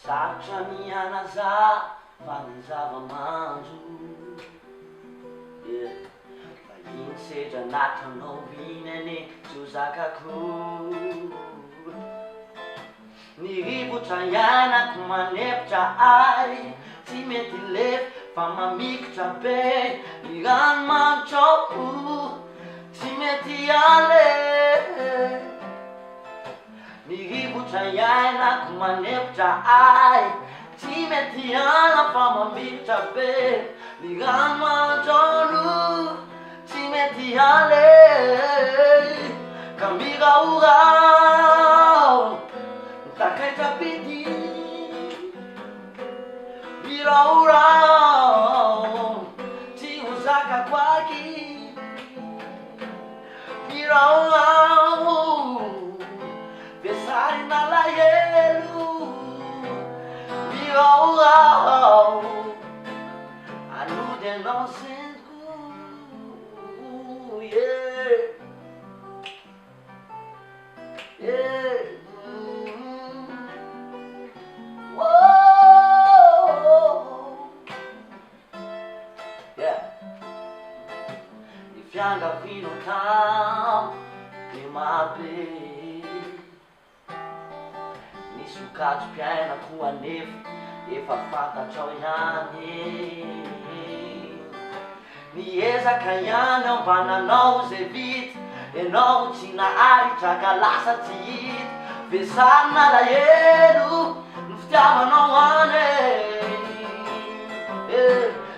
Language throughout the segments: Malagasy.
Sarotra mianaza fa ny zava-manjo. Vahiny sedra natranao iny ane tsy ho zakako. Ny rivotra ianako manepitra ay, tsy mety lefy fa mamikotra be. Ny ranomanitra tsy mety ale. Ny rivotra ianako manepitra ay, tsy mety ala fa mamikotra be. Ny ranomanitra tsy mety ale. Ka miraorao takaitra pity, miraorao tsy ho zakako aky. Miraorao vesarina lahelo. Miraorao alody anao sentiko. Ny fiangavino tao de mabe. Ny sokajim-piainako anefa efa fantatrao ihany. Miezaka ihany aho mba nanao zay vita, ianao tsy naharitra ka lasa tsy hita. Vesarina lahelo ny fitiavanao ane.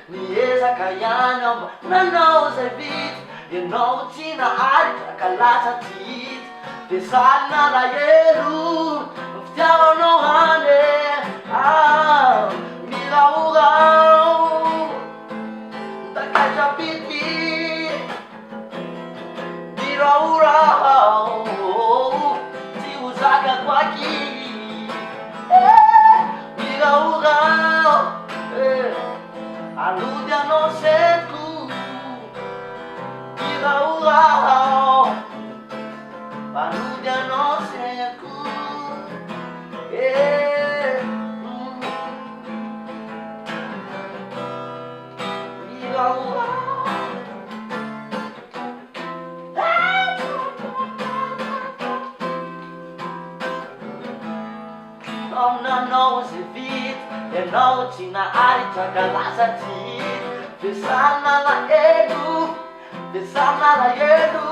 Miezaka ihany aho mba nanao zay vita, ianao tsy naharitra ka lasa tsy hita. Vesarina lahelo ny fitiavanao ane. Miraorao takaitra pity, miraorao tsy ho zakako aky. Miraorao alody anao sentiko. Miraorao alody anao sentiko. Nanao zay vita, ianao tsy naharitra ka lasa tsy hita. Vesarina lahelo, vesarina lahelo.